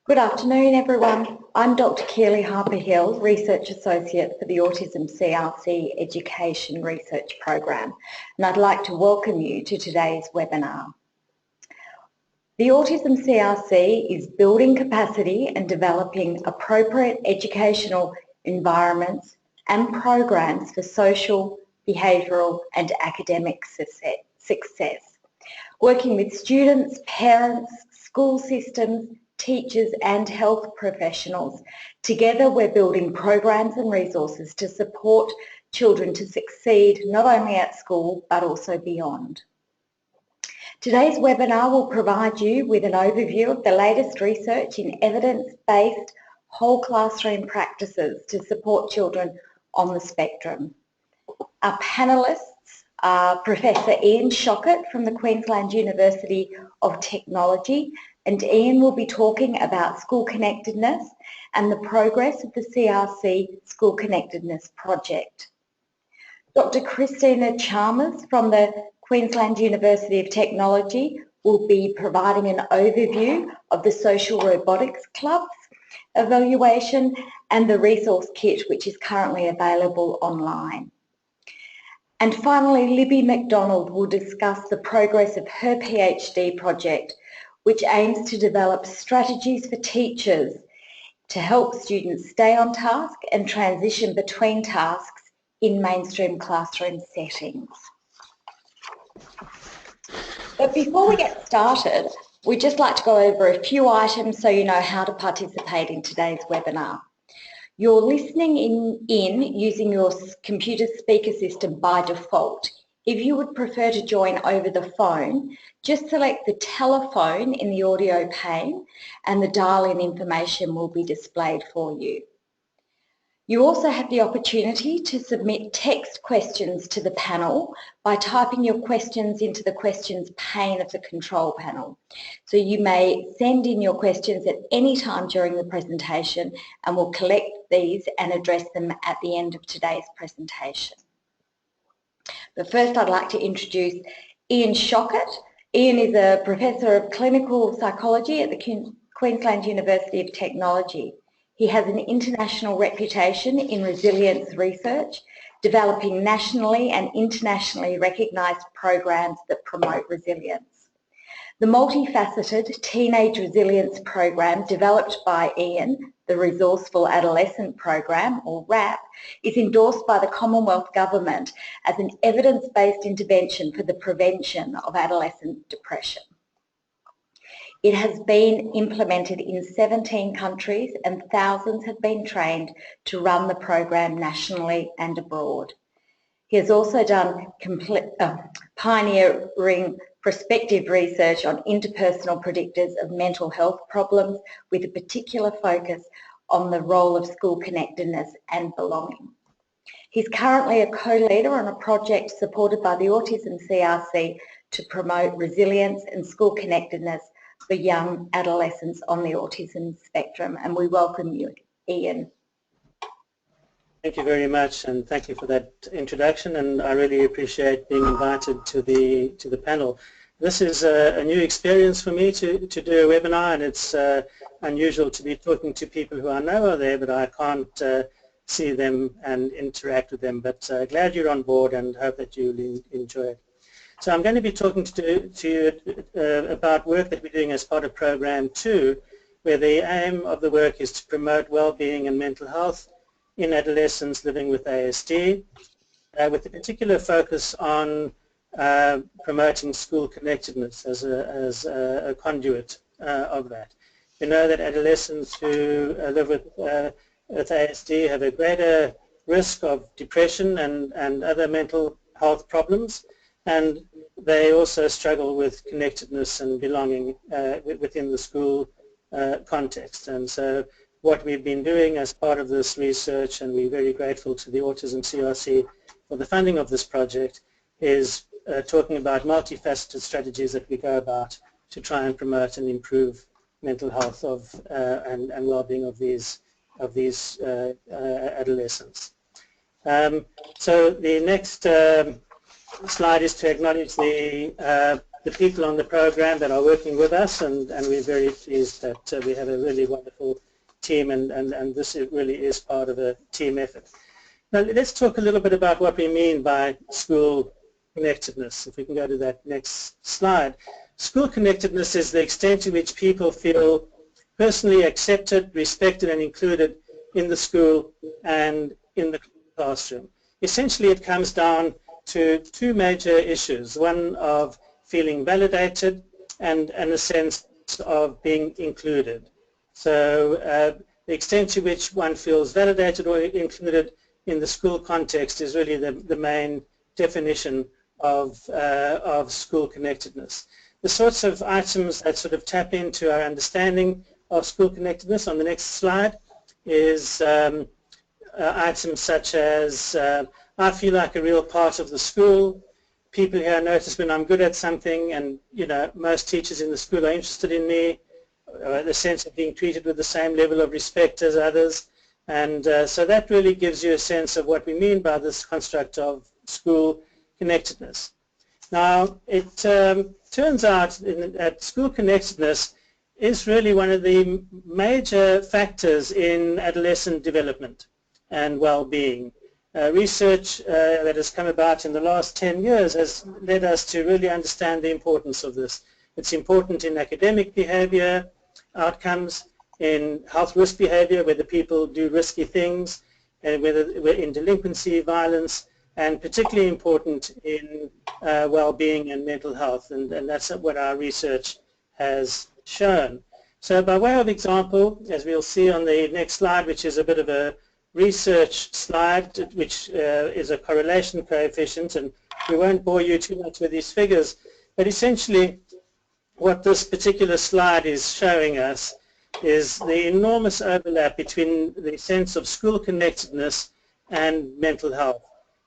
Good afternoon, everyone. I'm Dr Keely Harper-Hill, Research Associate for the Autism CRC Education Research Program, and I'd like to welcome you to today's webinar. The Autism CRC is building capacity and developing appropriate educational environments and programs for social, behavioural and academic success, working with students, parents, school systems, teachers and health professionals. Together we're building programs and resources to support children to succeed not only at school but also beyond. Today's webinar will provide you with an overview of the latest research in evidence-based whole classroom practices to support children on the spectrum. Our panellists are Professor Ian Shochet from the Queensland University of Technology, and Ian will be talking about school connectedness and the progress of the CRC School Connectedness project. Dr Christina Chalmers from the Queensland University of Technology will be providing an overview of the Social Robotics Club's evaluation and the resource kit, which is currently available online. And finally, Libby MacDonald will discuss the progress of her PhD project, which aims to develop strategies for teachers to help students stay on task and transition between tasks in mainstream classroom settings. But before we get started, we'd just like to go over a few items so you know how to participate in today's webinar. You're listening in using your computer speaker system by default. If you would prefer to join over the phone, just select the telephone in the audio pane and the dial-in information will be displayed for you. You also have the opportunity to submit text questions to the panel by typing your questions into the questions pane of the control panel. So you may send in your questions at any time during the presentation and we'll collect these and address them at the end of today's presentation. But first I'd like to introduce Ian Shochet. Ian is a Professor of Clinical Psychology at the Queensland University of Technology. He has an international reputation in resilience research, developing nationally and internationally recognised programs that promote resilience. The multifaceted Teenage Resilience Program developed by Ian, the Resourceful Adolescent Program, or RAP, is endorsed by the Commonwealth Government as an evidence-based intervention for the prevention of adolescent depression. It has been implemented in 17 countries and thousands have been trained to run the program nationally and abroad. He has also done pioneering prospective research on interpersonal predictors of mental health problems with a particular focus on the role of school connectedness and belonging. He's currently a co-leader on a project supported by the Autism CRC to promote resilience and school connectedness for young adolescents on the autism spectrum, and we welcome you, Ian. Thank you very much, and thank you for that introduction, and I really appreciate being invited to the panel. This is a new experience for me to do a webinar, and it's unusual to be talking to people who I know are there, but I can't see them and interact with them, but glad you're on board and hope that you'll enjoy it. So I'm going to be talking to you about work that we're doing as part of Program 2, where the aim of the work is to promote well-being and mental health in adolescents living with ASD, with a particular focus on promoting school connectedness as a conduit of that. We know that adolescents who live with ASD have a greater risk of depression and other mental health problems, and they also struggle with connectedness and belonging within the school context. And so what we've been doing as part of this research, and we're very grateful to the Autism CRC for the funding of this project, is talking about multifaceted strategies that we go about to try and promote and improve mental health of and well-being of these adolescents. So the next slide is to acknowledge the the people on the program that are working with us, and we're very pleased that we have a really wonderful team, and this really is part of a team effort. Now let's talk a little bit about what we mean by school connectedness. If we can go to that next slide. School connectedness is the extent to which people feel personally accepted, respected and included in the school and in the classroom. Essentially it comes down to two major issues, one of feeling validated and a sense of being included. So the extent to which one feels validated or included in the school context is really the main definition of school connectedness. The sorts of items that sort of tap into our understanding of school connectedness on the next slide is items such as I feel like a real part of the school, people here notice when I'm good at something, and most teachers in the school are interested in me, the sense of being treated with the same level of respect as others, and so that really gives you a sense of what we mean by this construct of school connectedness. Now it turns out that school connectedness is really one of the major factors in adolescent development and well-being. Research that has come about in the last 10 years has led us to really understand the importance of this. It's important in academic behavior outcomes, in health risk behavior, whether people do risky things, whether in delinquency, violence, and particularly important in well-being and mental health, and that's what our research has shown. So by way of example, as we'll see on the next slide, which is a bit of a research slide, which is a correlation coefficient, and we won't bore you too much with these figures, but essentially what this particular slide is showing us is the enormous overlap between the sense of school connectedness and mental health.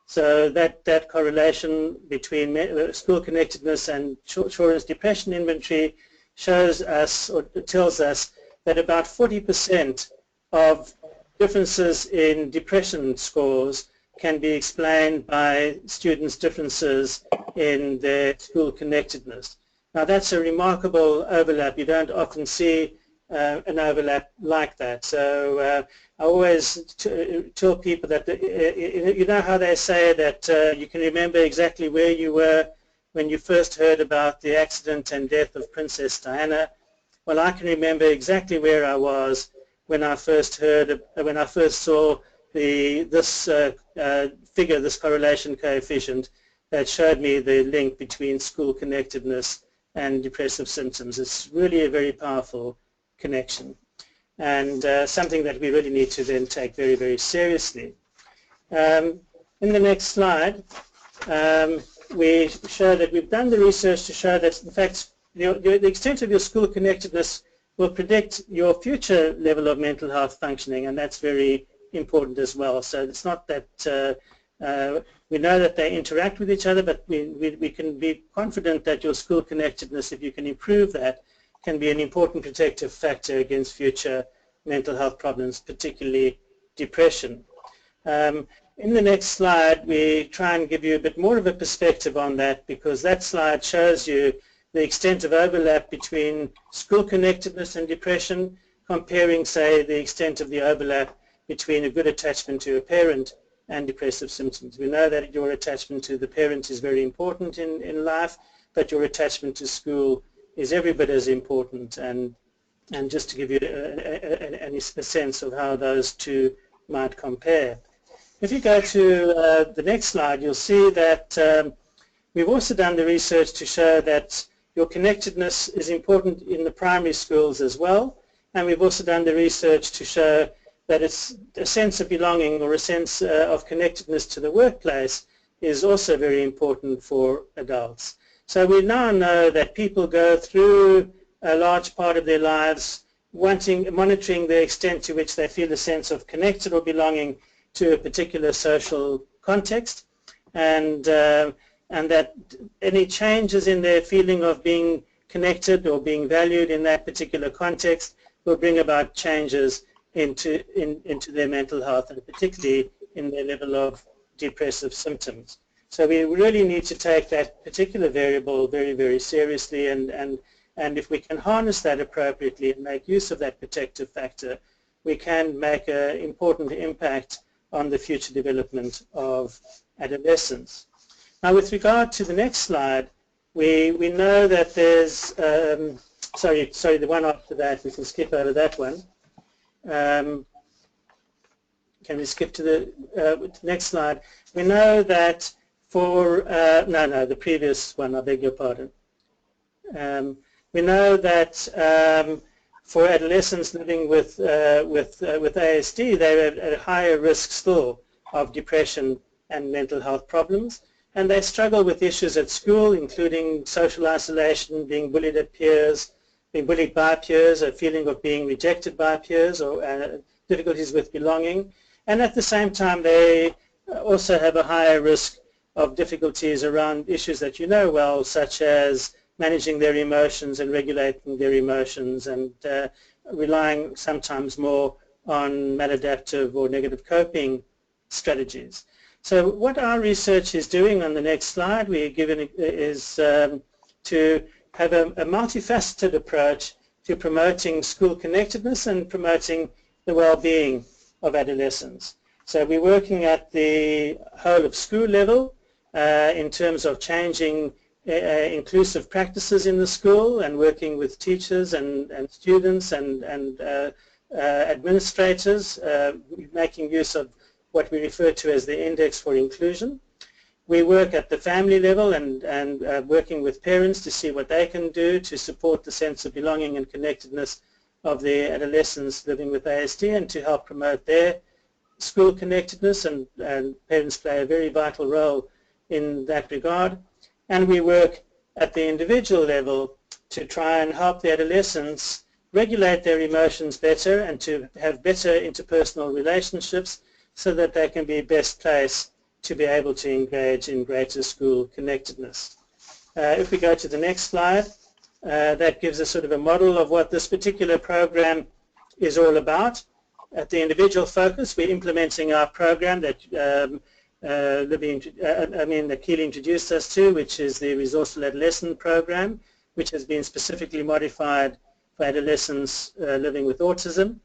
So that correlation between school connectedness and children's depression inventory shows us, or tells us, that about 40% of differences in depression scores can be explained by students' differences in their school connectedness. Now that's a remarkable overlap. You don't often see an overlap like that. So I always tell people that, you know how they say that you can remember exactly where you were when you first heard about the accident and death of Princess Diana. Well, I can remember exactly where I was when I first saw this figure, this correlation coefficient that showed me the link between school connectedness and depressive symptoms. It's really a very powerful connection, and something that we really need to then take very, very seriously. In the next slide, we show that we've done the research to show that, in fact, the extent of your school connectedness will predict your future level of mental health functioning, and that's very important as well. So it's not that we know that they interact with each other, but we can be confident that your school connectedness, if you can improve that, can be an important protective factor against future mental health problems, particularly depression. In the next slide, we try and give you a bit more of a perspective on that, because that slide shows you the extent of overlap between school connectedness and depression, comparing, say, the extent of the overlap between a good attachment to a parent and depressive symptoms. We know that your attachment to the parent is very important in life, but your attachment to school is every bit as important, and just to give you a sense of how those two might compare. If you go to the next slide, you'll see that we've also done the research to show that your connectedness is important in the primary schools as well, and we've also done the research to show that it's a sense of belonging, or a sense of connectedness to the workplace, is also very important for adults. So we now know that people go through a large part of their lives monitoring the extent to which they feel a sense of connected or belonging to a particular social context, and that any changes in their feeling of being connected or being valued in that particular context will bring about changes into their mental health, and particularly in their level of depressive symptoms. So we really need to take that particular variable very, very seriously, and if we can harness that appropriately and make use of that protective factor, we can make an important impact on the future development of adolescents. Now, with regard to the next slide, we know that there's, sorry, the one after that, we can skip over that one. Can we skip to the next slide? We know that for, no, the previous one, I beg your pardon. We know that for adolescents living with ASD, they're at a higher risk still of depression and mental health problems, and they struggle with issues at school, including social isolation, being bullied at peers, being bullied by peers, a feeling of being rejected by peers, or difficulties with belonging. And at the same time, they also have a higher risk of difficulties around issues that you know well, such as managing their emotions and regulating their emotions, and relying sometimes more on maladaptive or negative coping strategies. So what our research is doing on the next slide, we're given is to have a multifaceted approach to promoting school connectedness and promoting the well-being of adolescents. So we're working at the whole of school level in terms of changing inclusive practices in the school and working with teachers and students and administrators, making use of what we refer to as the Index for Inclusion. We work at the family level and working with parents to see what they can do to support the sense of belonging and connectedness of the adolescents living with ASD and to help promote their school connectedness, and parents play a very vital role in that regard. And we work at the individual level to try and help the adolescents regulate their emotions better and to have better interpersonal relationships so that they can be best placed to be able to engage in greater school connectedness. If we go to the next slide, that gives us sort of a model of what this particular program is all about. At the individual focus, we're implementing our program that that Keely introduced us to, which is the Resourceful Adolescent Program, which has been specifically modified for adolescents living with autism.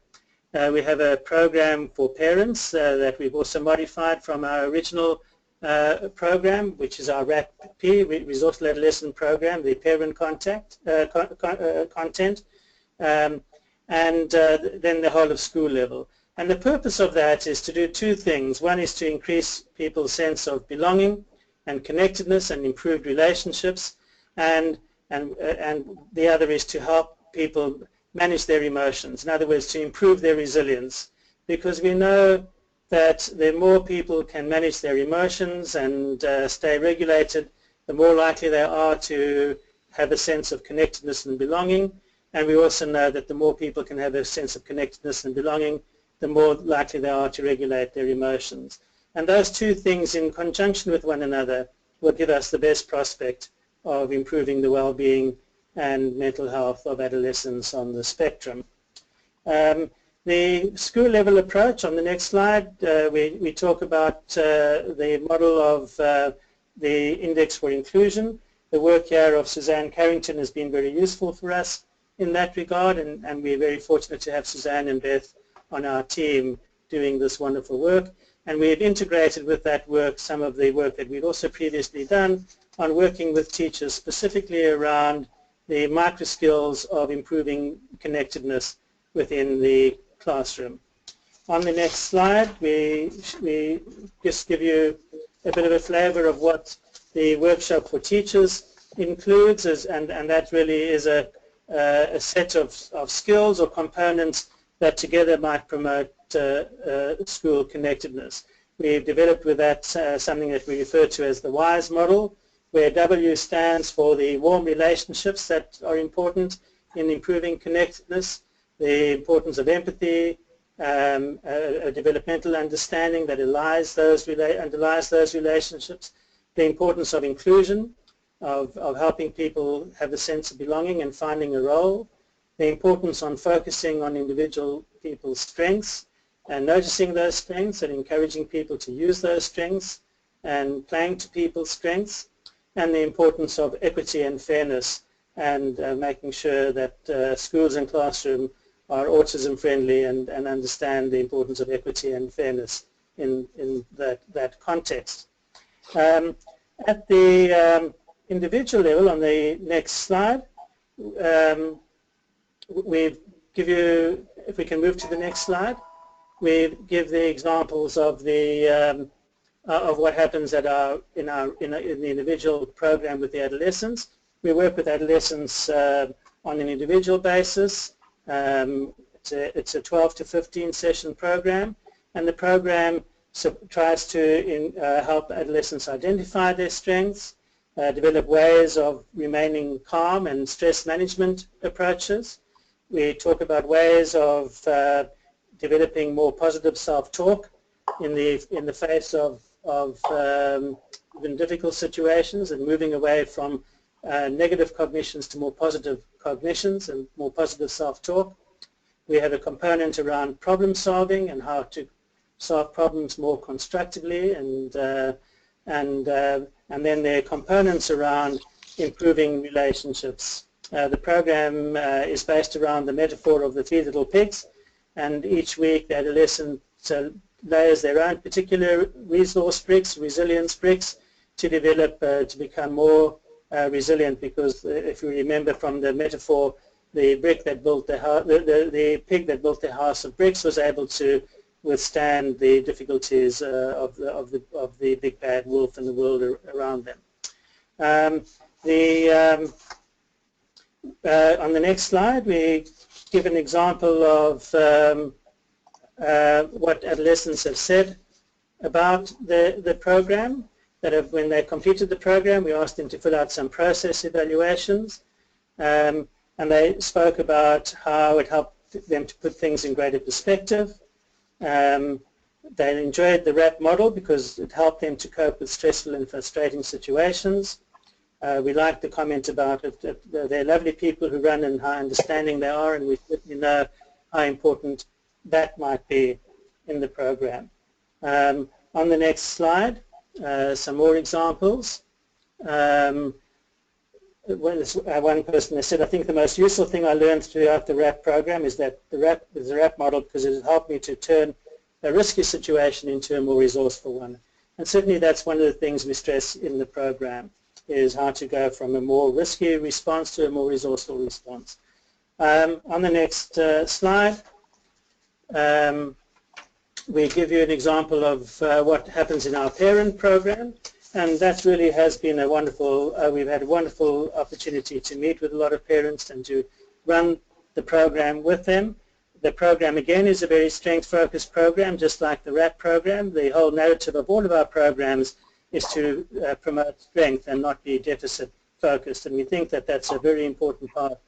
We have a program for parents that we've also modified from our original program, which is our RAP-P, Resourceful Adolescent Program, the parent content, and then the whole of school level. And the purpose of that is to do two things. One is to increase people's sense of belonging and connectedness and improved relationships, and the other is to help people manage their emotions. In other words, to improve their resilience, because we know that the more people can manage their emotions and stay regulated, the more likely they are to have a sense of connectedness and belonging. And we also know that the more people can have a sense of connectedness and belonging, the more likely they are to regulate their emotions. And those two things in conjunction with one another will give us the best prospect of improving the well-being and mental health of adolescents on the spectrum. The school level approach on the next slide, we talk about the model of the Index for Inclusion. The work here of Suzanne Carrington has been very useful for us in that regard, and we're very fortunate to have Suzanne and Beth on our team doing this wonderful work. And we have integrated with that work some of the work that we'd also previously done on working with teachers specifically around the microskills of improving connectedness within the classroom. On the next slide, we just give you a bit of a flavor of what the workshop for teachers includes, and that really is a set of skills or components that together might promote school connectedness. We've developed with that something that we refer to as the WISE model, where W stands for the warm relationships that are important in improving connectedness, the importance of empathy, a developmental understanding that underlies those relationships, the importance of inclusion, of helping people have a sense of belonging and finding a role, the importance on focusing on individual people's strengths and noticing those strengths and encouraging people to use those strengths, and playing to people's strengths, and the importance of equity and fairness, and making sure that schools and classroom are autism friendly and understand the importance of equity and fairness in that context. At the individual level, on the next slide, we give you, if we can move to the next slide, we give the examples of the of what happens at in the individual program with the adolescents. We work with adolescents on an individual basis. It's a 12 to 15 session program, and the program tries to help adolescents identify their strengths, develop ways of remaining calm and stress management approaches. We talk about ways of developing more positive self-talk in the face of even difficult situations, and moving away from negative cognitions to more positive cognitions and more positive self-talk. We have a component around problem solving and how to solve problems more constructively, and then there are components around improving relationships. The program is based around the metaphor of the 3 little pigs, and each week the adolescent layers their own particular resource bricks, resilience bricks, to develop, to become more resilient, because if you remember from the metaphor, the brick that built the pig that built the house of bricks was able to withstand the difficulties of the big bad wolf and the world around them. On the next slide, we give an example of what adolescents have said about the program. That when they completed the program, we asked them to fill out some process evaluations, and they spoke about how it helped them to put things in greater perspective. They enjoyed the RAP model because it helped them to cope with stressful and frustrating situations. We liked the comment about it, that they're lovely people who run and how understanding they are, and we certainly know how important that might be in the program. On the next slide, some more examples. One person has said, I think the most useful thing I learned throughout the RAP program is that the RAP model, because it has helped me to turn a risky situation into a more resourceful one. And certainly that's one of the things we stress in the program, is how to go from a more risky response to a more resourceful response. On the next slide, we give you an example of what happens in our parent program, and that really has been a wonderful, we've had a wonderful opportunity to meet with a lot of parents and to run the program with them. The program again is a very strength-focused program, just like the RAP program. The whole narrative of all of our programs is to promote strength and not be deficit-focused, and we think that that's a very important part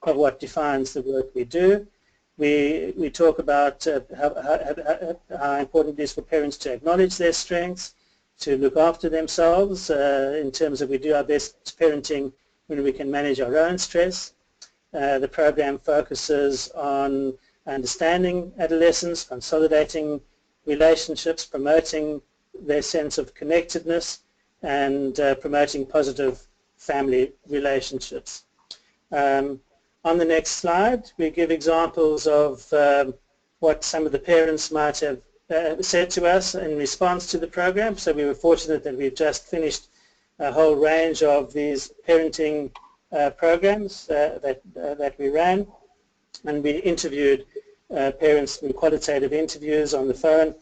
of what defines the work we do. We talk about how important it is for parents to acknowledge their strengths, to look after themselves in terms of we do our best parenting when we can manage our own stress. The program focuses on understanding adolescents, consolidating relationships, promoting their sense of connectedness, and promoting positive family relationships. On the next slide, we give examples of what some of the parents might have said to us in response to the program. So we were fortunate that we've just finished a whole range of these parenting programs that we ran, and we interviewed parents through qualitative interviews on the phone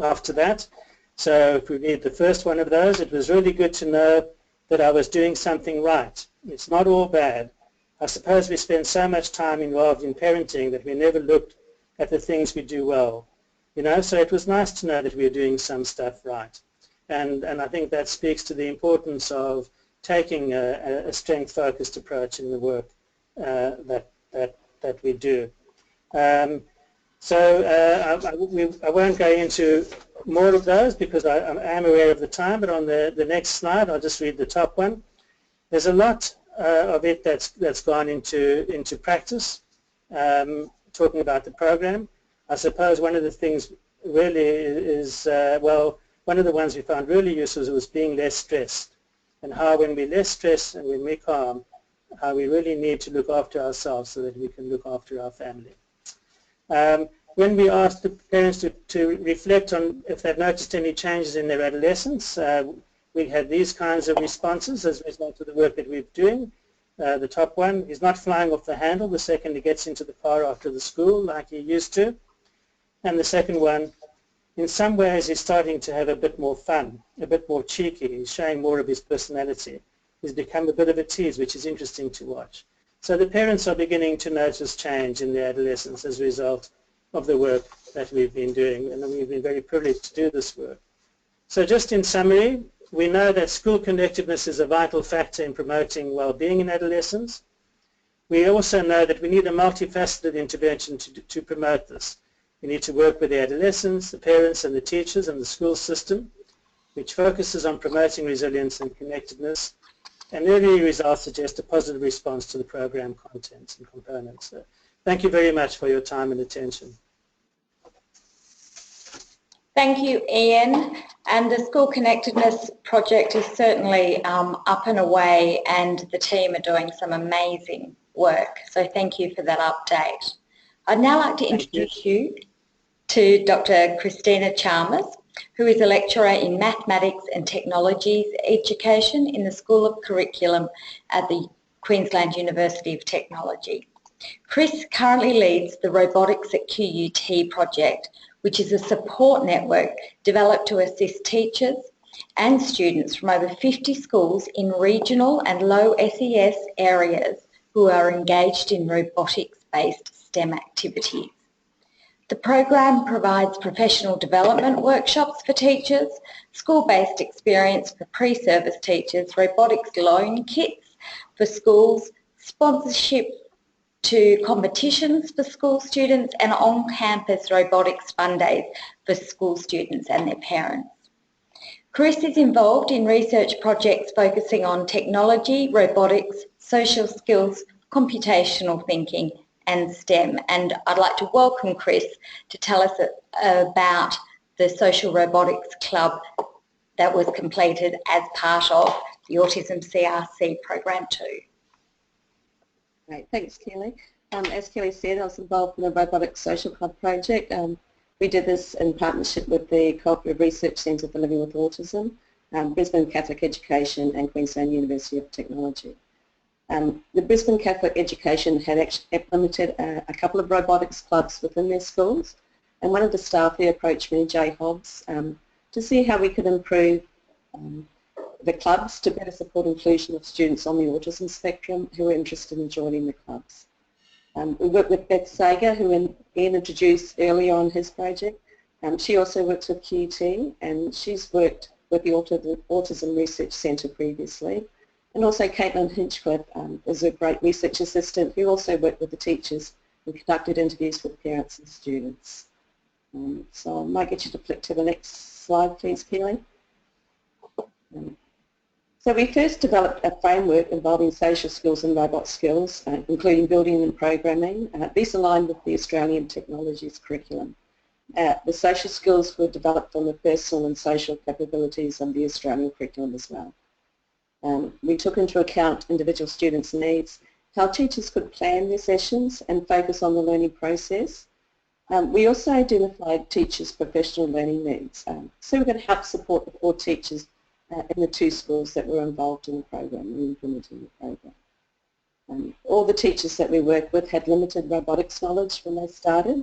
after that. So if we read the first one of those, it was really good to know that I was doing something right. It's not all bad. I suppose we spend so much time involved in parenting that we never looked at the things we do well. You know, so it was nice to know that we were doing some stuff right. And I think that speaks to the importance of taking a strength-focused approach in the work that we do. I won't go into more of those because I am aware of the time, but on the next slide, I'll just read the top one. There's a lot of it that's gone into practice, talking about the program. I suppose one of the things really is, well, one of the ones we found really useful was being less stressed, and how when we're less stressed and when we're calm, how we really need to look after ourselves so that we can look after our family. When we asked the parents to reflect on if they've noticed any changes in their adolescence, we had these kinds of responses as a result of the work that we're doing. The top one, he's not flying off the handle the second he gets into the car after the school like he used to. And the second one, in some ways he's starting to have a bit more fun, a bit more cheeky. He's showing more of his personality. He's become a bit of a tease, which is interesting to watch. So the parents are beginning to notice change in their adolescence as a result of the work that we've been doing, and we've been very privileged to do this work. So just in summary, we know that school connectedness is a vital factor in promoting well-being in adolescents. We also know that we need a multifaceted intervention to promote this. We need to work with the adolescents, the parents and the teachers and the school system, which focuses on promoting resilience and connectedness, and early results suggest a positive response to the program contents and components. So thank you very much for your time and attention. Thank you, Ian. And the School Connectedness project is certainly up and away, and the team are doing some amazing work. So thank you for that update. I'd now like to introduce you to Dr. Christina Chalmers, who is a lecturer in Mathematics and Technologies Education in the School of Curriculum at the Queensland University of Technology. Chris currently leads the Robotics at QUT project, which is a support network developed to assist teachers and students from over 50 schools in regional and low SES areas who are engaged in robotics-based STEM activities. The program provides professional development workshops for teachers, school-based experience for pre-service teachers, robotics loan kits for schools, sponsorship to competitions for school students, and on-campus robotics fun days for school students and their parents. Chris is involved in research projects focusing on technology, robotics, social skills, computational thinking and STEM, and I'd like to welcome Chris to tell us about the Social Robotics Club that was completed as part of the Autism CRC program too. Great, thanks Keely. As Keely said, I was involved in the Robotics Social Club project. We did this in partnership with the Cooperative Research Centre for Living with Autism, Brisbane Catholic Education and Queensland University of Technology. The Brisbane Catholic Education had actually implemented a couple of robotics clubs within their schools, and one of the staff there approached me, Jay Hobbs, to see how we could improve the clubs to better support inclusion of students on the autism spectrum who are interested in joining the clubs. We worked with Beth Sager, who Ian introduced earlier on his project. She also works with QT, and she's worked with the Autism Research Centre previously. And also Caitlin Hinchcliffe is a great research assistant who also worked with the teachers and conducted interviews with parents and students. So I might get you to flick to the next slide, please, Keely. So we first developed a framework involving social skills and robot skills, including building and programming. These align with the Australian Technologies curriculum. The social skills were developed on the personal and social capabilities of the Australian curriculum as well. We took into account individual students' needs, how teachers could plan their sessions and focus on the learning process. We also identified teachers' professional learning needs. So we're going to help support the 4 teachers in the 2 schools that were involved in the program and implementing the program. All the teachers that we worked with had limited robotics knowledge when they started,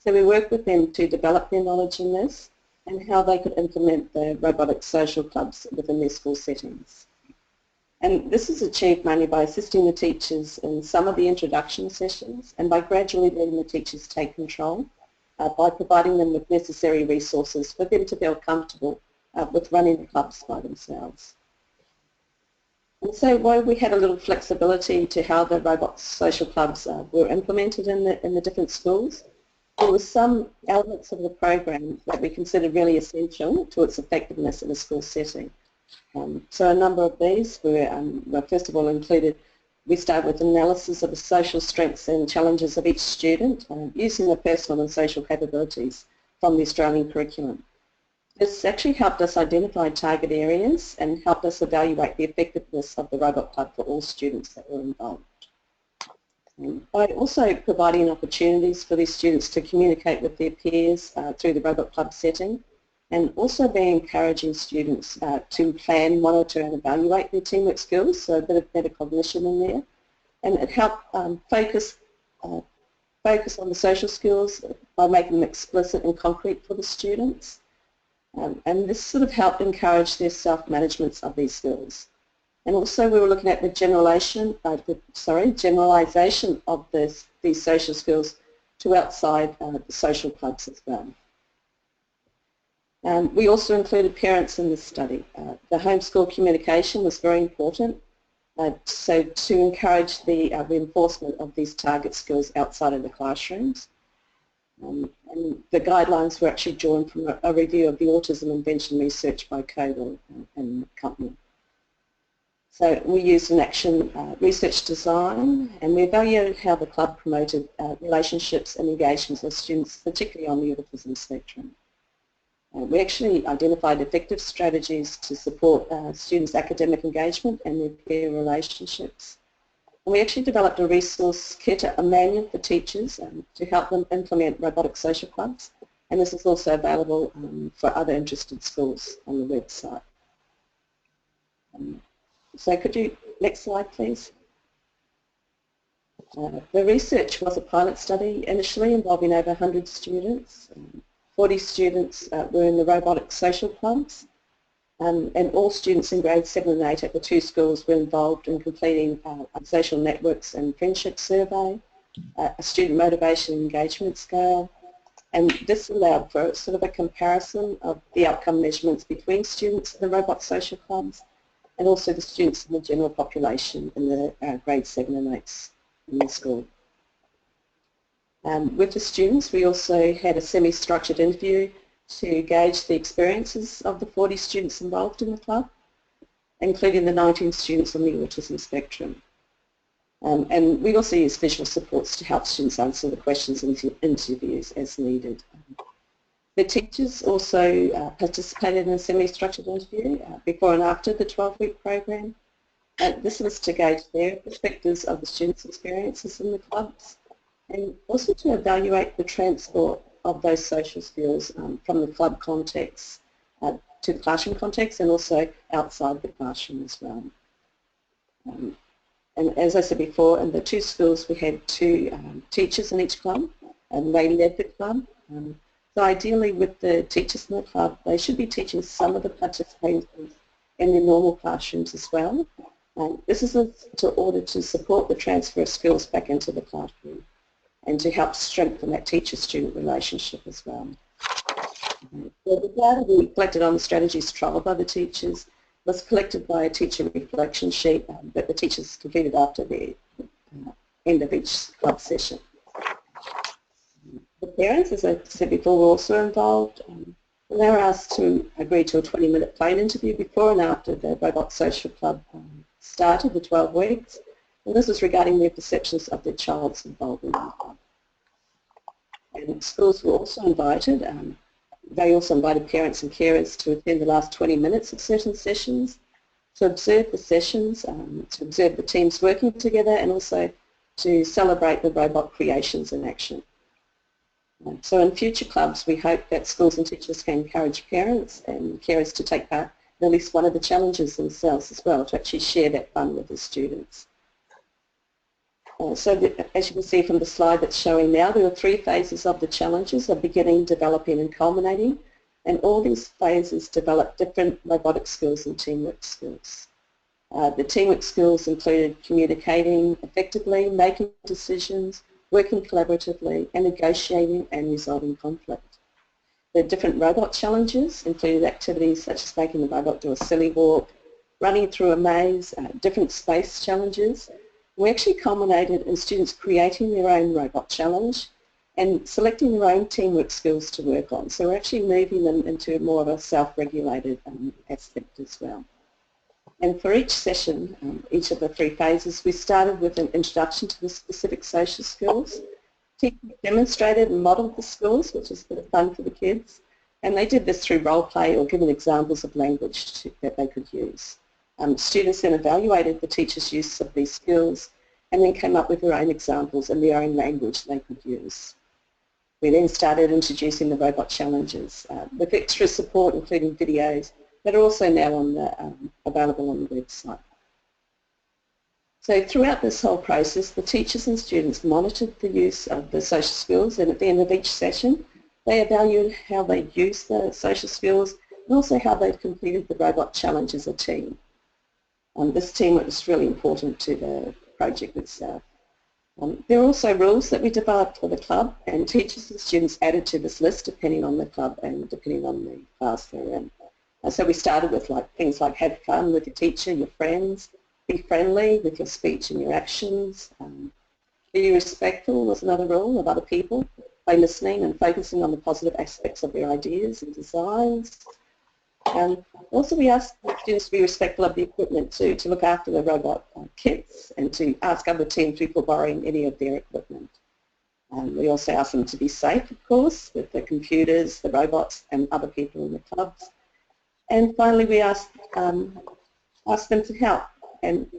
so we worked with them to develop their knowledge in this and how they could implement the robotics social clubs within their school settings. And this is achieved mainly by assisting the teachers in some of the introduction sessions and by gradually letting the teachers take control by providing them with necessary resources for them to feel comfortable with running the clubs by themselves. And so while we had a little flexibility to how the robots social clubs were implemented in the different schools, there were some elements of the program that we considered really essential to its effectiveness in a school setting. So a number of these were, first of all, included, we started with analysis of the social strengths and challenges of each student using the personal and social capabilities from the Australian curriculum. This actually helped us identify target areas and helped us evaluate the effectiveness of the Robot Club for all students that were involved. By also providing opportunities for these students to communicate with their peers through the Robot Club setting, and also by encouraging students to plan, monitor and evaluate their teamwork skills, so a bit of metacognition in there. And it helped focus on the social skills by making them explicit and concrete for the students. And this sort of helped encourage their self-management of these skills. And also we were looking at the generalization of these social skills to outside the social clubs as well. We also included parents in this study. The homeschool communication was very important, so to encourage the reinforcement of these target skills outside of the classrooms. And the guidelines were actually drawn from a review of the autism intervention research by Codell and company. So we used an action research design, and we evaluated how the club promoted relationships and engagements with students, particularly on the autism spectrum. We actually identified effective strategies to support students' academic engagement and their peer relationships. And we actually developed a resource kit, a manual for teachers to help them implement robotic social clubs, and this is also available for other interested schools on the website. So could you, next slide please. The research was a pilot study initially involving over 100 students. 40 students were in the robotic social clubs, and all students in grades 7 and 8 at the two schools were involved in completing a social networks and friendship survey, a student motivation and engagement scale, and this allowed for sort of a comparison of the outcome measurements between students in the robot social clubs and also the students in the general population in the grade 7 and 8s in the school. With the students, we also had a semi-structured interview to gauge the experiences of the 40 students involved in the club, including the 19 students on the autism spectrum. And we also use visual supports to help students answer the questions in interviews as needed. The teachers also participated in a semi-structured interview before and after the 12-week program. This was to gauge their perspectives of the students' experiences in the clubs, and also to evaluate the transport of those social skills from the club context to the classroom context, and also outside the classroom as well. And as I said before, in the two schools we had two teachers in each club, and they led the club. So ideally with the teachers in the club, they should be teaching some of the participants in their normal classrooms as well. This is in order to support the transfer of skills back into the classroom and to help strengthen that teacher-student relationship as well. So the data we collected on the strategies trialled by the teachers was collected by a teacher reflection sheet that the teachers completed after the end of each club session. The parents, as I said before, were also involved. They were asked to agree to a 20-minute phone interview before and after the Robot Social Club started, the 12 weeks. And this was regarding their perceptions of their child's involvement in the club. And schools were also invited. They also invited parents and carers to attend the last 20 minutes of certain sessions, to observe the sessions, to observe the teams working together, and also to celebrate the robot creations in action. So in future clubs, we hope that schools and teachers can encourage parents and carers to take part in at least one of the challenges themselves as well, to actually share that fun with the students. As you can see from the slide that's showing now, there are 3 phases of the challenges: of beginning, developing and culminating, and all these phases develop different robotic skills and teamwork skills. The teamwork skills included communicating effectively, making decisions, working collaboratively, and negotiating and resolving conflict. The different robot challenges included activities such as making the robot do a silly walk, running through a maze, different space challenges. We actually culminated in students creating their own robot challenge and selecting their own teamwork skills to work on. So we're actually moving them into more of a self-regulated aspect as well. And for each session, each of the 3 phases, we started with an introduction to the specific social skills. Teachers demonstrated and modelled the skills, which is a bit of fun for the kids, And they did this through role play or given examples of language that they could use. Students then evaluated the teachers' use of these skills and then came up with their own examples and their own language they could use. We then started introducing the robot challenges with extra support, including videos that are also now available on the website. So throughout this whole process, the teachers and students monitored the use of the social skills, and at the end of each session, they evaluated how they used the social skills and also how they've completed the robot challenge as a team. This teamwork was really important to the project itself. There are also rules that we developed for the club, and teachers and students added to this list depending on the club and depending on the class they're in. So we started with things like have fun with your teacher, your friends, be friendly with your speech and your actions, be respectful was another rule of other people by listening and focusing on the positive aspects of their ideas and designs. Also we asked students to be respectful of the equipment too, to look after the robot kits and to ask other teams before borrowing any of their equipment. We also asked them to be safe, of course, with the computers, the robots and other people in the clubs. And finally we asked them to help and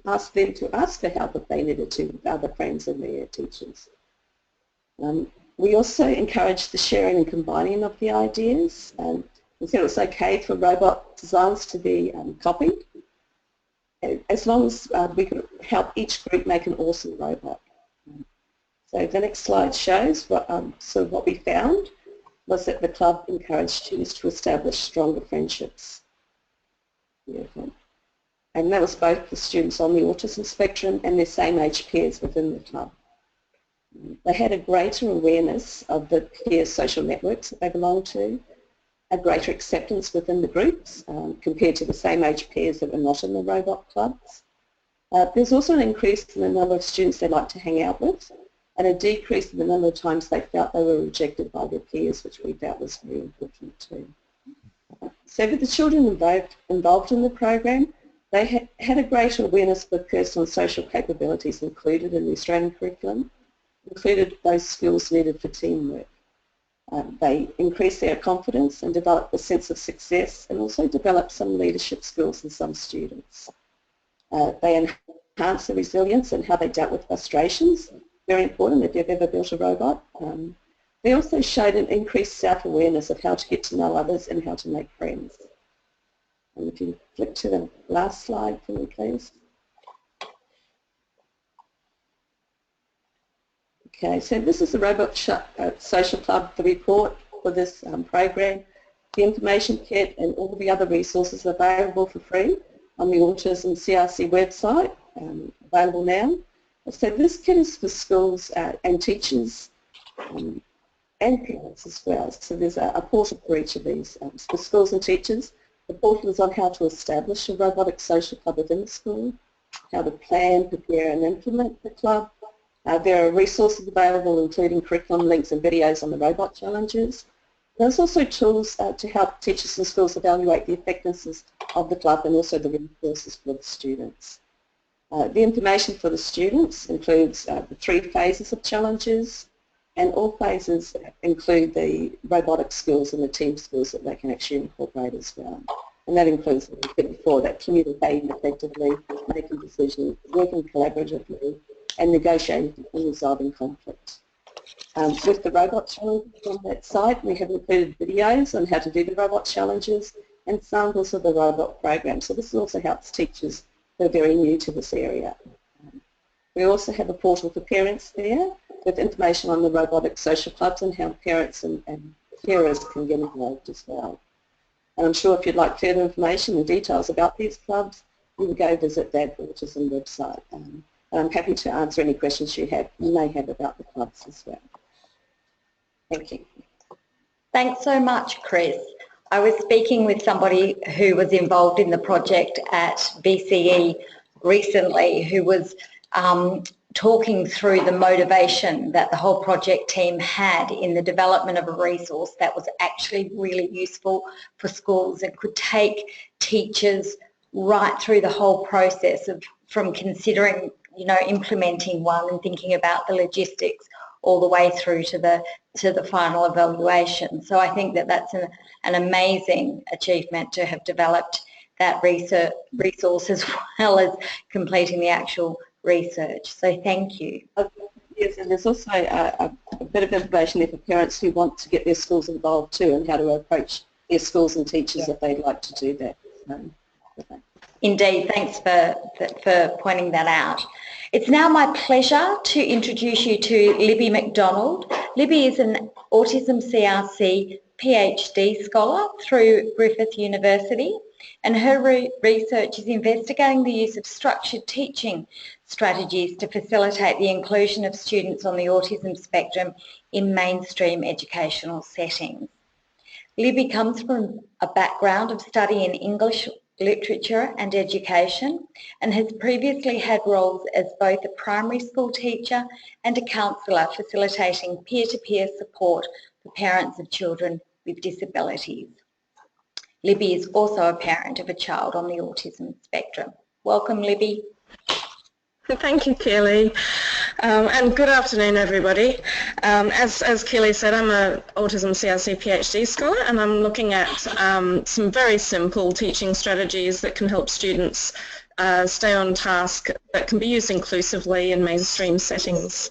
asked them to ask for help if they needed to with other friends and their teachers. We also encouraged the sharing and combining of the ideas. We said it was okay for robot designs to be copied, as long as we could help each group make an awesome robot. So the next slide shows what we found was that the club encouraged students to establish stronger friendships. Beautiful. And that was both the students on the autism spectrum and their same age peers within the club. They had a greater awareness of the peer social networks that they belonged to, a greater acceptance within the groups compared to the same age peers that were not in the robot clubs. There's also an increase in the number of students they like to hang out with and a decrease in the number of times they felt they were rejected by their peers, which we felt was very important too. So for the children involved in the program, they had a greater awareness of the personal and social capabilities included in the Australian curriculum, included those skills needed for teamwork. They increased their confidence and developed a sense of success and also developed some leadership skills in some students. They enhanced their resilience and how they dealt with frustrations, very important if you've ever built a robot. They also showed an increased self-awareness of how to get to know others and how to make friends. And if you flick to the last slide for me, please. Okay, so this is the Robot Social Club, the report for this program, the information kit and all the other resources available for free on the Autism CRC website, available now. So this kit is for schools and teachers and parents as well. So there's a portal for each of these. For schools and teachers, the portal is on how to establish a robotic social club within the school, how to plan, prepare and implement the club. There are resources available including curriculum links and videos on the robot challenges. There's also tools to help teachers and schools evaluate the effectiveness of the club and also the resources for the students. The information for the students includes the 3 phases of challenges, and all phases include the robotic skills and the team skills that they can actually incorporate as well. And that includes, as I said before, that communicating effectively, making decisions, working collaboratively, and negotiating and resolving conflict. With the robot challenges on that site, we have included videos on how to do the robot challenges and samples of the robot program. So this also helps teachers who are very new to this area. We also have a portal for parents there with information on the robotic social clubs and how parents and carers can get involved as well. And I'm sure if you'd like further information and details about these clubs, you can go visit that autism website. I'm happy to answer any questions you may have about the clubs as well. Thank you. Thanks so much, Chris. I was speaking with somebody who was involved in the project at BCE recently who was talking through the motivation that the whole project team had in the development of a resource that was actually really useful for schools and could take teachers right through the whole process of from considering, implementing one and thinking about the logistics all the way through to the final evaluation. So I think that that's an amazing achievement to have developed that resource as well as completing the actual research. So thank you. Yes, and there's also a bit of information there for parents who want to get their schools involved too, and how to approach their schools and teachers if they'd like to do that. Indeed, thanks for pointing that out. It's now my pleasure to introduce you to Libby MacDonald. Libby is an Autism CRC PhD scholar through Griffith University, and her research is investigating the use of structured teaching strategies to facilitate the inclusion of students on the autism spectrum in mainstream educational settings. Libby comes from a background of study in English literature and education, and has previously had roles as both a primary school teacher and a counsellor facilitating peer-to-peer support for parents of children with disabilities. Libby is also a parent of a child on the autism spectrum. Welcome, Libby. Thank you, Keely, and good afternoon, everybody. As Keely said, I'm an Autism CRC PhD scholar, and I'm looking at some very simple teaching strategies that can help students stay on task, that can be used inclusively in mainstream settings.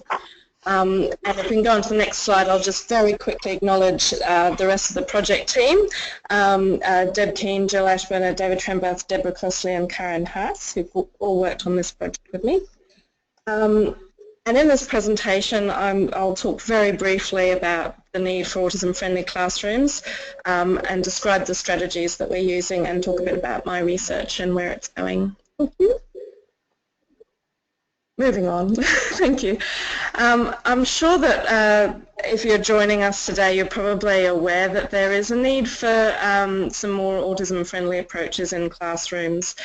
And if we can go on to the next slide, I'll just very quickly acknowledge the rest of the project team. Deb Keane, Jill Ashburn, David Trembath, Deborah Crossley and Karen Haas, who've all worked on this project with me. And in this presentation, I'll talk very briefly about the need for autism-friendly classrooms and describe the strategies that we're using and talk a bit about my research and where it's going. Thank you. Moving on, thank you. I'm sure that if you're joining us today, you're probably aware that there is a need for some more autism-friendly approaches in classrooms.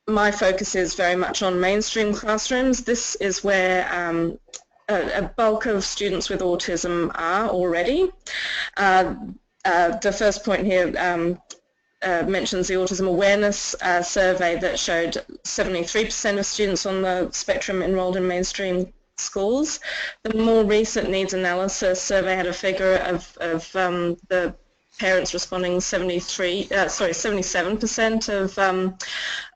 My focus is very much on mainstream classrooms. This is where a bulk of students with autism are already. The first point here mentions the Autism Awareness survey that showed 73% of students on the spectrum enrolled in mainstream schools. The more recent needs analysis survey had a figure of the parents responding 77%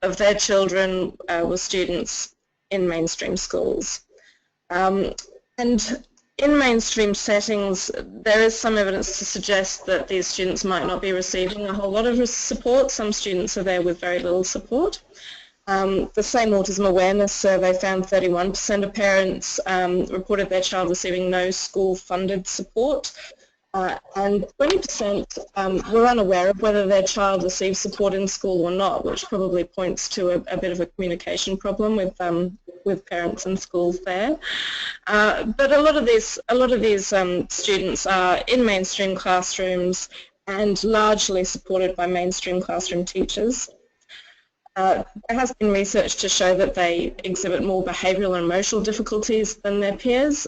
of their children were students in mainstream schools. And in mainstream settings, there is some evidence to suggest that these students might not be receiving a whole lot of support. Some students are there with very little support. The same Autism Awareness survey found 31% of parents reported their child receiving no school-funded support, and 20% were unaware of whether their child received support in school or not, which probably points to a bit of a communication problem with parents and schools there. But a lot of these students are in mainstream classrooms and largely supported by mainstream classroom teachers. There has been research to show that they exhibit more behavioural and emotional difficulties than their peers.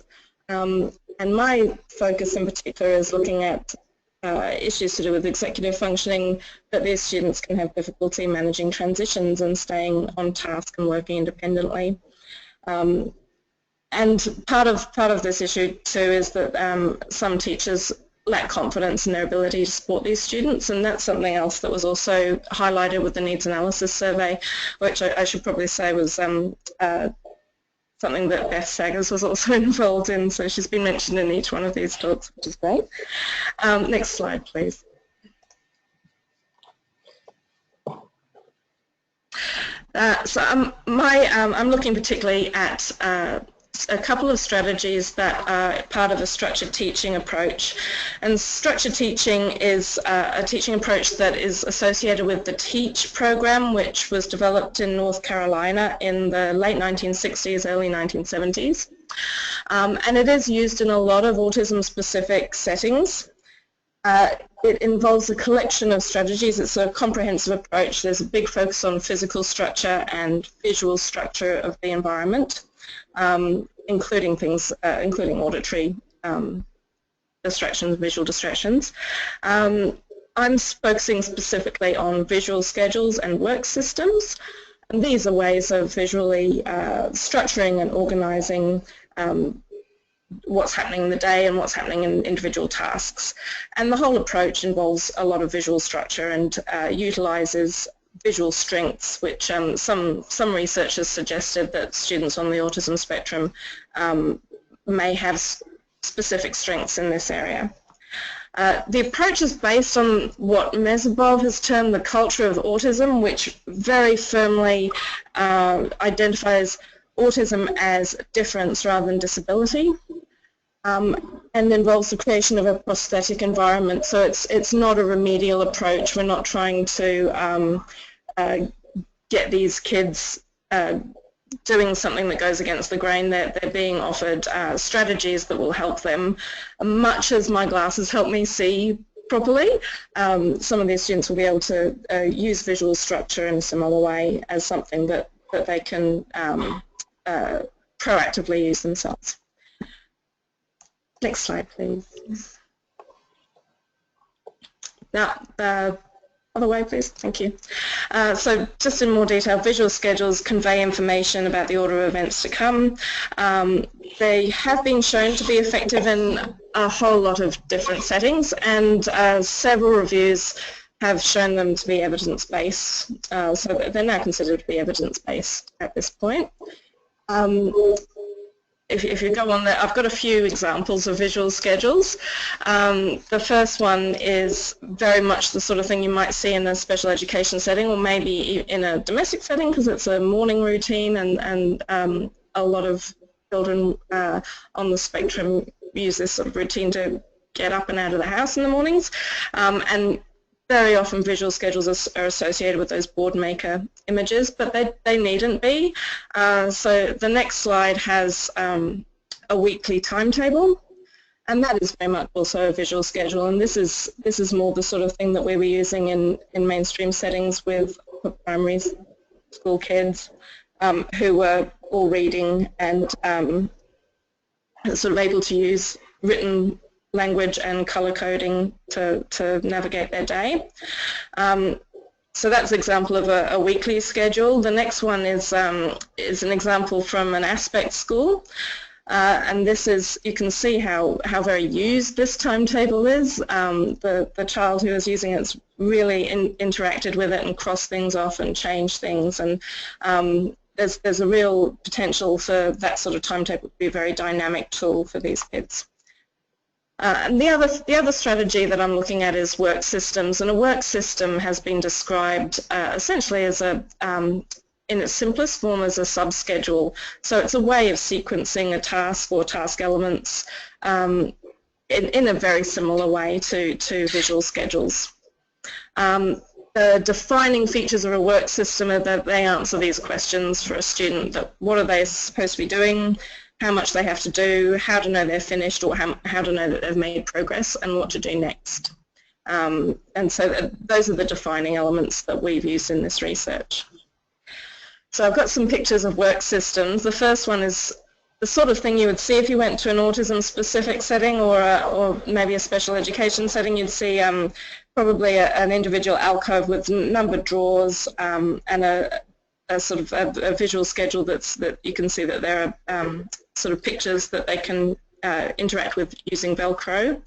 And my focus in particular is looking at issues to do with executive functioning, that these students can have difficulty managing transitions and staying on task and working independently. And part of this issue too is that some teachers lack confidence in their ability to support these students, and that's something else that was also highlighted with the needs analysis survey, which I should probably say was something that Beth Saggers was also involved in, so she's been mentioned in each one of these talks, which is great. Next slide, please. So I'm looking particularly at a couple of strategies that are part of a structured teaching approach. And structured teaching is a teaching approach that is associated with the TEACH program, which was developed in North Carolina in the late 1960s, early 1970s. And it is used in a lot of autism-specific settings. It involves a collection of strategies. It's a comprehensive approach. There's a big focus on physical structure and visual structure of the environment, including auditory distractions, visual distractions. I'm focusing specifically on visual schedules and work systems, and these are ways of visually structuring and organising what's happening in the day and what's happening in individual tasks. And the whole approach involves a lot of visual structure and utilises visual strengths, which some researchers suggested that students on the autism spectrum may have specific strengths in this area. The approach is based on what Mezebov has termed the culture of autism, which very firmly identifies autism as difference rather than disability, and involves the creation of a prosthetic environment. So it's not a remedial approach. We're not trying to get these kids doing something that goes against the grain. They're being offered strategies that will help them, much as my glasses help me see properly. Some of these students will be able to use visual structure in a similar way as something that they can proactively use themselves. Next slide, please. Now, other way, please. Thank you. So just in more detail, visual schedules convey information about the order of events to come. They have been shown to be effective in a whole lot of different settings, and several reviews have shown them to be evidence-based. So they're now considered to be evidence-based at this point. If you go on there, I've got a few examples of visual schedules. The first one is very much the sort of thing you might see in a special education setting, or maybe in a domestic setting, because it's a morning routine, and a lot of children on the spectrum use this sort of routine to get up and out of the house in the mornings. And very often visual schedules are associated with those board maker images, but they needn't be. So the next slide has a weekly timetable, and that is very much also a visual schedule, and this is more the sort of thing that we were using in mainstream settings with primary school kids who were all reading and sort of able to use written language and colour coding to navigate their day. So that's an example of a weekly schedule. The next one is an example from an aspect school, and this is, you can see how very used this timetable is. The child who is using it's really interacted with it and crossed things off and changed things, and there's a real potential for that sort of timetable to be a very dynamic tool for these kids. And the other strategy that I'm looking at is work systems, and a work system has been described essentially as in its simplest form as a subschedule. So it's a way of sequencing a task or task elements in a very similar way to visual schedules. The defining features of a work system are that they answer these questions for a student: that what are they supposed to be doing, how much they have to do, how to know they're finished, or how to know that they've made progress, and what to do next. And so those are the defining elements that we've used in this research. So I've got some pictures of work systems. The first one is the sort of thing you would see if you went to an autism-specific setting or maybe a special education setting. You'd see probably an individual alcove with numbered drawers and a sort of a visual schedule that you can see that there are sort of pictures that they can interact with using Velcro,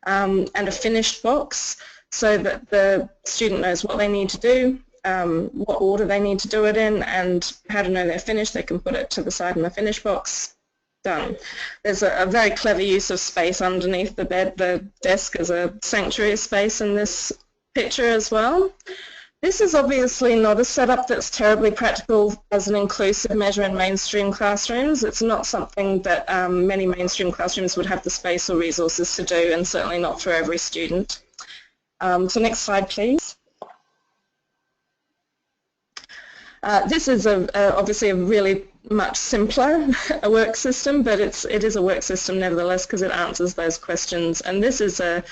and a finished box so that the student knows what they need to do, what order they need to do it in, and how to know they're finished. They can put it to the side in the finished box. Done. There's a very clever use of space underneath the bed. The desk is a sanctuary space in this picture as well. This is obviously not a setup that's terribly practical as an inclusive measure in mainstream classrooms. It's not something that many mainstream classrooms would have the space or resources to do, and certainly not for every student. So next slide, please. This is obviously a really much simpler work system, but it is a work system nevertheless because it answers those questions. And this is a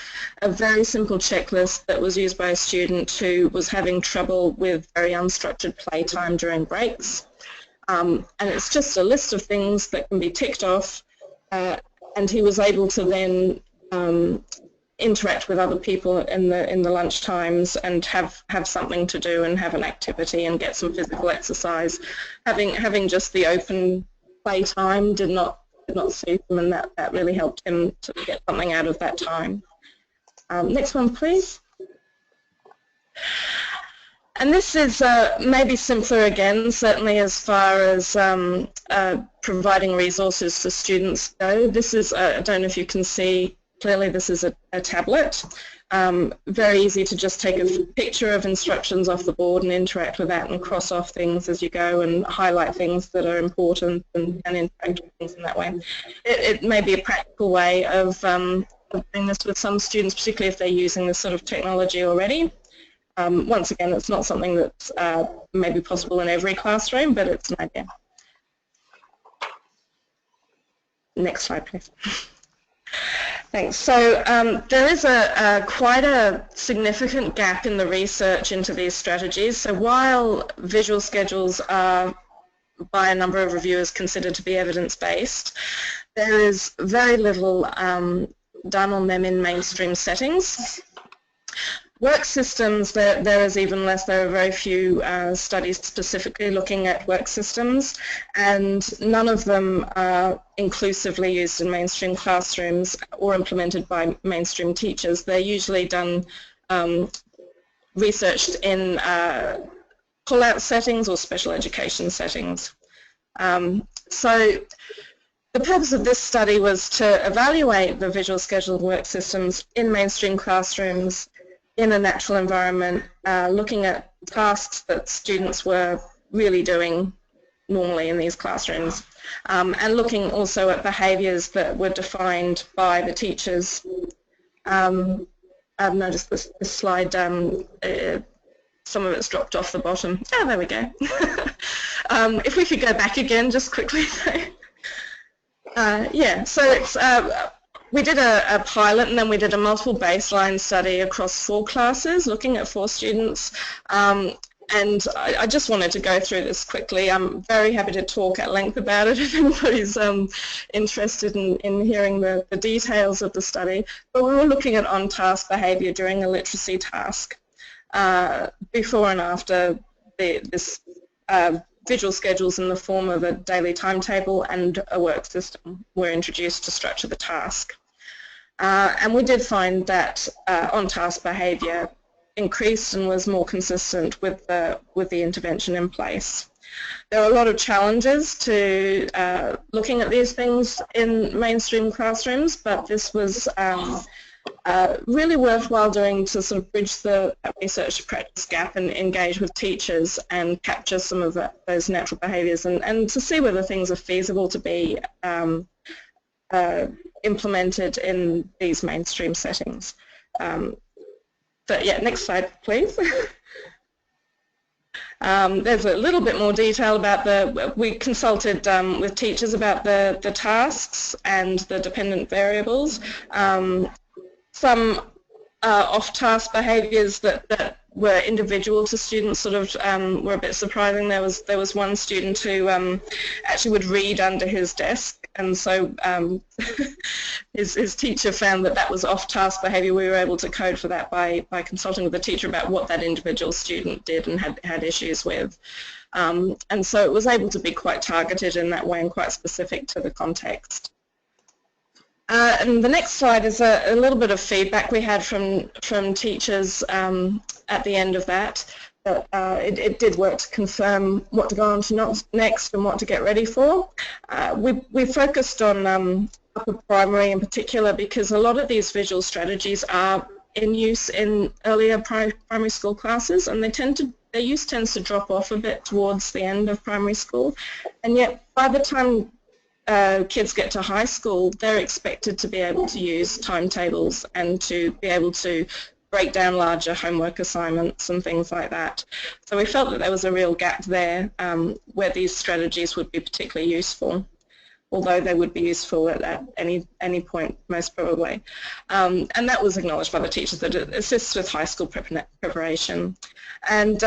very simple checklist that was used by a student who was having trouble with very unstructured playtime during breaks. And it's just a list of things that can be ticked off, and he was able to then interact with other people in the lunch times and have something to do and have an activity and get some physical exercise. Having just the open playtime did not could not see them, and that really helped him to get something out of that time. Next one, please. And this is maybe simpler again, certainly as far as providing resources for students go. This is, I don't know if you can see clearly, this is a tablet. Very easy to just take a picture of instructions off the board and interact with that and cross off things as you go and highlight things that are important and interact with things in that way. It may be a practical way of doing this with some students, particularly if they're using this sort of technology already. Once again, it's not something that's maybe possible in every classroom, but it's an idea. Next slide, please. Thanks. So there is quite a significant gap in the research into these strategies. So while visual schedules are, by a number of reviewers, considered to be evidence-based, there is very little done on them in mainstream settings. Work systems, there is even less. There are very few studies specifically looking at work systems, and none of them are inclusively used in mainstream classrooms or implemented by mainstream teachers. They're usually done, researched in pull-out settings or special education settings. So the purpose of this study was to evaluate the visual scheduled work systems in mainstream classrooms in a natural environment, looking at tasks that students were really doing normally in these classrooms, and looking also at behaviours that were defined by the teachers. I've noticed this slide, some of it's dropped off the bottom. Oh, there we go. If we could go back again just quickly. Yeah, so it's we did a pilot, and then we did a multiple baseline study across 4 classes looking at 4 students. And I just wanted to go through this quickly. I'm very happy to talk at length about it if anybody's interested in hearing the details of the study. But we were looking at on-task behaviour during a literacy task before and after this visual schedules in the form of a daily timetable and a work system were introduced to structure the task. And we did find that on-task behaviour increased and was more consistent with the intervention in place. There are a lot of challenges to looking at these things in mainstream classrooms, but this was really worthwhile doing to sort of bridge the research to practice gap and engage with teachers and capture some of those natural behaviours and to see whether things are feasible to be implemented in these mainstream settings. But yeah, next slide, please. There's a little bit more detail about we consulted with teachers about the tasks and the dependent variables. Some off-task behaviours that were individual to students sort of were a bit surprising. There was one student who actually would read under his desk, and so his teacher found that was off-task behaviour. We were able to code for that by consulting with the teacher about what that individual student did and had issues with. And so it was able to be quite targeted in that way and quite specific to the context. And the next slide is a little bit of feedback we had from teachers at the end of that. But it did work to confirm what to go on to next and what to get ready for. We focused on upper primary in particular because a lot of these visual strategies are in use in earlier primary school classes, and their use tends to drop off a bit towards the end of primary school. And yet by the time kids get to high school, they're expected to be able to use timetables and to be able to break down larger homework assignments and things like that. So we felt that there was a real gap there where these strategies would be particularly useful, although they would be useful at any point, most probably. And that was acknowledged by the teachers, that it assists with high school preparation. And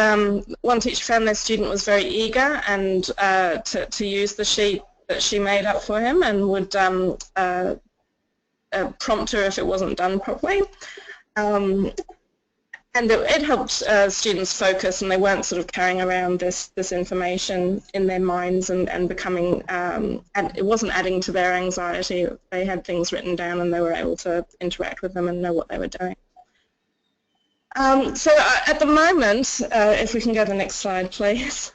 one teacher found their student was very eager and to use the sheet that she made up for him and would prompt her if it wasn't done properly. And it helped students focus, and they weren't sort of carrying around this information in their minds and becoming, and it wasn't adding to their anxiety. They had things written down and they were able to interact with them and know what they were doing. So at the moment, if we can go to the next slide, please.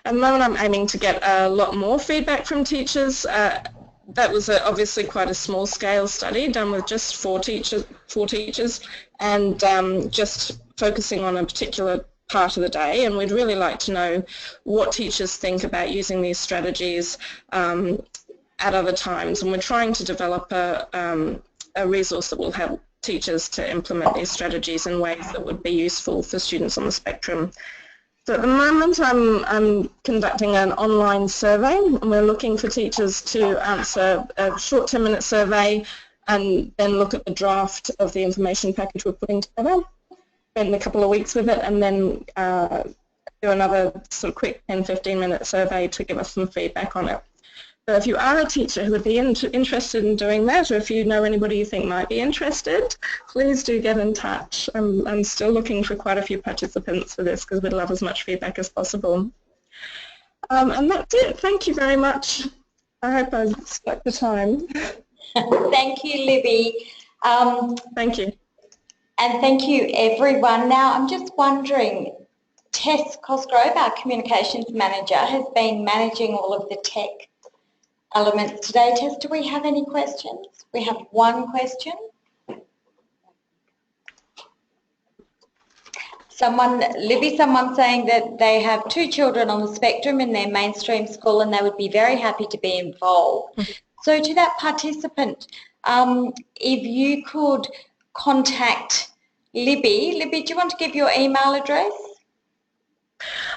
At the moment, I'm aiming to get a lot more feedback from teachers. That was obviously quite a small-scale study done with just four teachers, and just focusing on a particular part of the day. And we'd really like to know what teachers think about using these strategies at other times. And we're trying to develop a resource that will help teachers to implement these strategies in ways that would be useful for students on the spectrum. So at the moment I'm conducting an online survey, and we're looking for teachers to answer a short 10-minute survey and then look at the draft of the information package we're putting together, spend a couple of weeks with it, and then do another sort of quick 10-15-minute survey to give us some feedback on it. So if you are a teacher who would be interested in doing that, or if you know anybody you think might be interested, please do get in touch. I'm still looking for quite a few participants for this because we'd love as much feedback as possible. And that's it. Thank you very much. I hope I stuck the time. Thank you, Libby. Thank you. And thank you, everyone. Now, I'm just wondering, Tess Cosgrove, our Communications Manager, has been managing all of the tech elements today. Tess, do we have any questions? We have one question. Libby, someone saying that they have 2 children on the spectrum in their mainstream school and they would be very happy to be involved. So to that participant, if you could contact Libby. Libby, do you want to give your email address?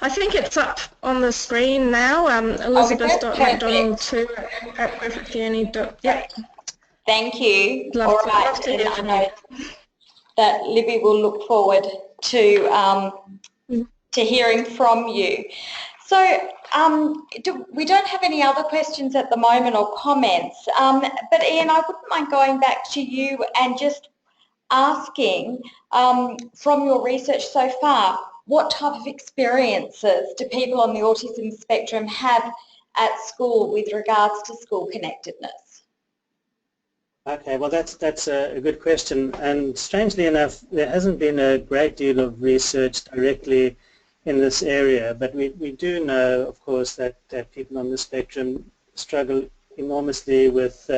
I think it's up on the screen now, elizabeth.macdonald2@griffithuni. Yep. Thank you. All right. And I know that Libby will look forward to hearing from you. So we don't have any other questions at the moment or comments, but Ian, I wouldn't mind going back to you and just asking from your research so far, what type of experiences do people on the autism spectrum have at school with regards to school connectedness? Okay, well that's a good question, and strangely enough there hasn't been a great deal of research directly in this area, but we do know, of course, that people on the spectrum struggle enormously with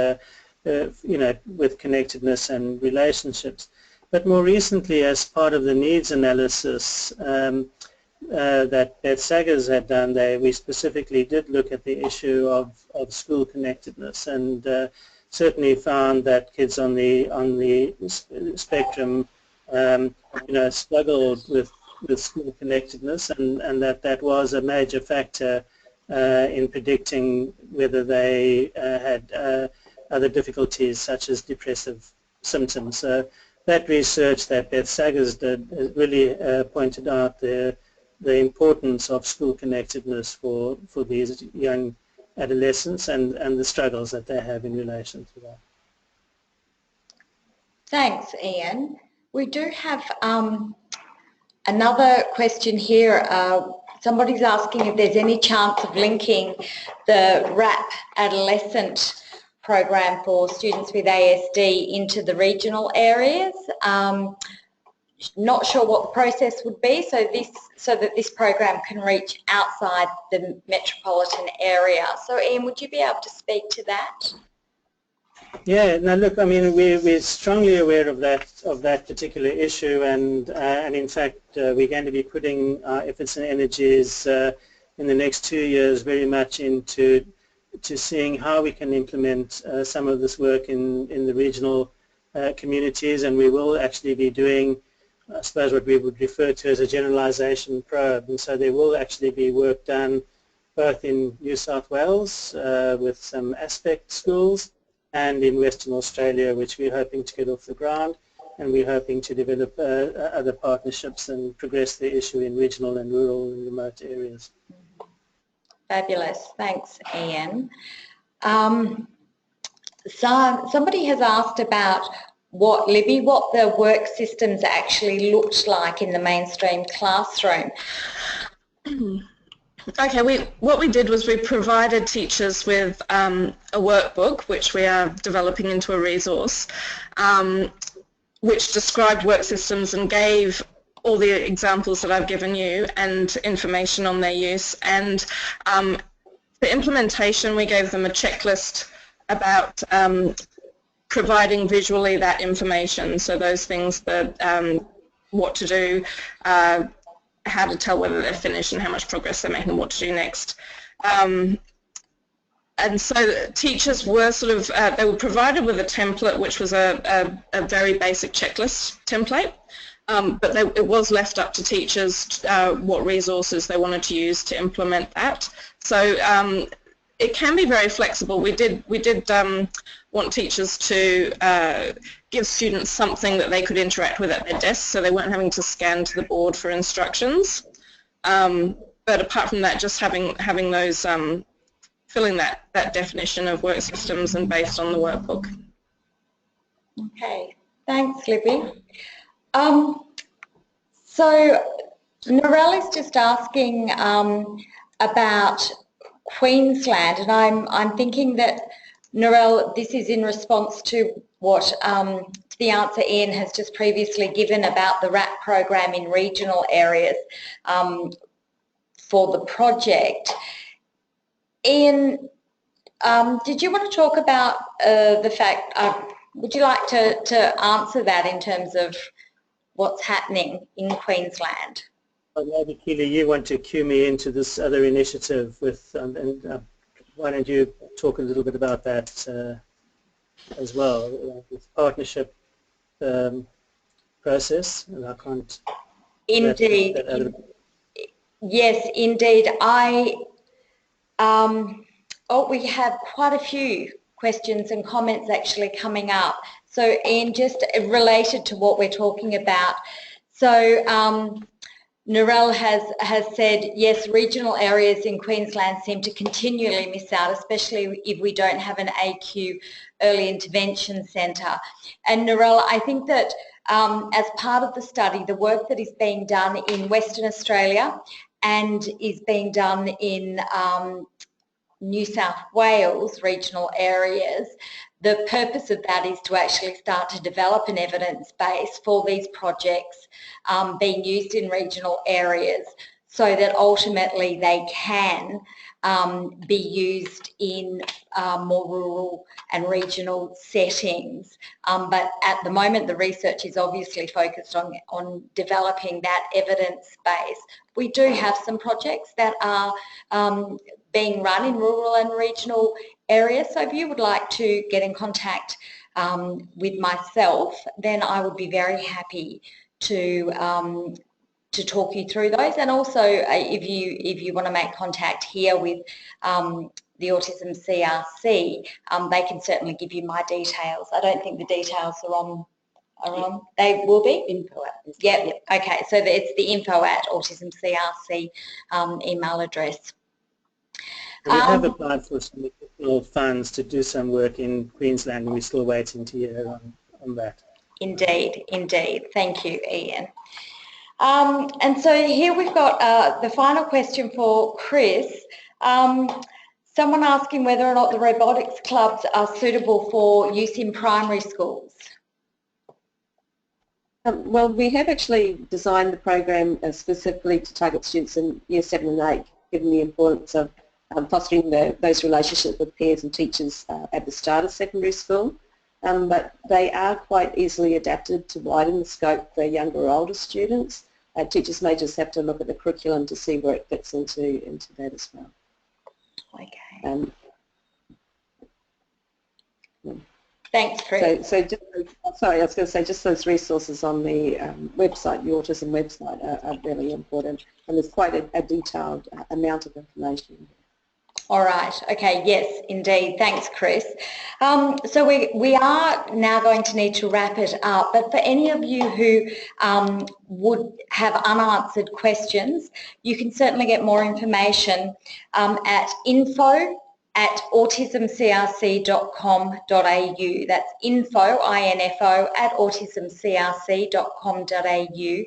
with connectedness and relationships. But more recently, as part of the needs analysis that Beth Saggers had done, we specifically did look at the issue of school connectedness, and certainly found that kids on the spectrum struggled with school connectedness, and that was a major factor in predicting whether they had other difficulties such as depressive symptoms. So that research that Beth Saggers did really pointed out the importance of school connectedness for these young adolescents and the struggles that they have in relation to that. Thanks, Ian. We do have another question here. Somebody's asking if there's any chance of linking the RAP-A-ASD program for students with ASD into the regional areas. Not sure what the process would be, so that this program can reach outside the metropolitan area. So Ian, would you be able to speak to that? Yeah, now look, I mean, we're strongly aware of that particular issue, and in fact we're going to be putting our efforts and energies in the next 2 years very much into seeing how we can implement some of this work in the regional communities, and we will actually be doing, I suppose, what we would refer to as a generalization probe. And so there will actually be work done both in New South Wales with some aspect schools, and in Western Australia, which we're hoping to get off the ground, and we're hoping to develop other partnerships and progress the issue in regional and rural and remote areas. Fabulous. Thanks, Ian. So somebody has asked about what the work systems actually looked like in the mainstream classroom. Okay, what we did was we provided teachers with a workbook, which we are developing into a resource, which described work systems and gave all the examples that I've given you and information on their use. And for implementation, we gave them a checklist about providing visually that information. So those things that what to do, how to tell whether they're finished and how much progress they're making and what to do next. And so teachers were sort of, they were provided with a template which was a very basic checklist template, but it was left up to teachers what resources they wanted to use to implement that. So it can be very flexible. We did want teachers to give students something that they could interact with at their desk, so they weren't having to scan to the board for instructions. But apart from that, just having those, filling that definition of work systems and based on the workbook. Okay, thanks, Libby. So Narelle is just asking about Queensland, and I'm thinking that, Narelle, this is in response to what the answer Ian has just previously given about the RAP program in regional areas for the project. Ian, did you want to talk about the fact, would you like to answer that in terms of what's happening in Queensland? Well, maybe Keely, you want to cue me into this other initiative with, why don't you talk a little bit about that as well, this partnership process, and I can't... Indeed. Yes, indeed. We have quite a few questions and comments actually coming up. So Ian, just related to what we're talking about, so Narelle has said, yes, regional areas in Queensland seem to continually miss out, especially if we don't have an AQ early intervention centre. And Narelle, I think that as part of the study, the work that is being done in Western Australia and is being done in New South Wales regional areas, the purpose of that is to actually start to develop an evidence base for these projects being used in regional areas, so that ultimately they can be used in more rural and regional settings. But at the moment the research is obviously focused on developing that evidence base. We do have some projects that are being run in rural and regional areas, so if you would like to get in contact with myself, then I would be very happy to talk you through those. And also if you want to make contact here with the Autism CRC, they can certainly give you my details. I don't think the details are on. They will be? Info at. Yep. Okay, so it's the info@Autism CRC email address. We have applied for some additional funds to do some work in Queensland, and we're still waiting to hear on that. Indeed, indeed. Thank you, Ian. And so here we've got the final question for Chris. Someone asking whether or not the robotics clubs are suitable for use in primary schools. Well, we have actually designed the program specifically to target students in Year 7 and 8, given the importance of fostering those relationships with peers and teachers at the start of secondary school. But they are quite easily adapted to widen the scope for younger or older students. Teachers may just have to look at the curriculum to see where it fits into that as well. Okay. Thanks, Chris. So just, sorry, I was going to say just those resources on the website, the autism website, are really important, and there's quite a detailed amount of information. All right. Okay. Yes, indeed. Thanks, Chris. So we are now going to need to wrap it up. But for any of you who would have unanswered questions, you can certainly get more information at info at autismcrc.com.au. That's info, I-N-F-O, at autismcrc.com.au,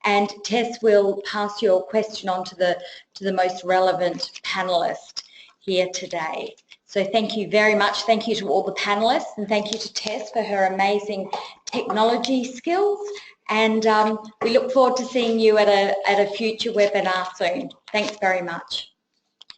and Tess will pass your question on to the most relevant panellist here today. So thank you very much. Thank you to all the panellists, and thank you to Tess for her amazing technology skills. And we look forward to seeing you at a future webinar soon. Thanks very much.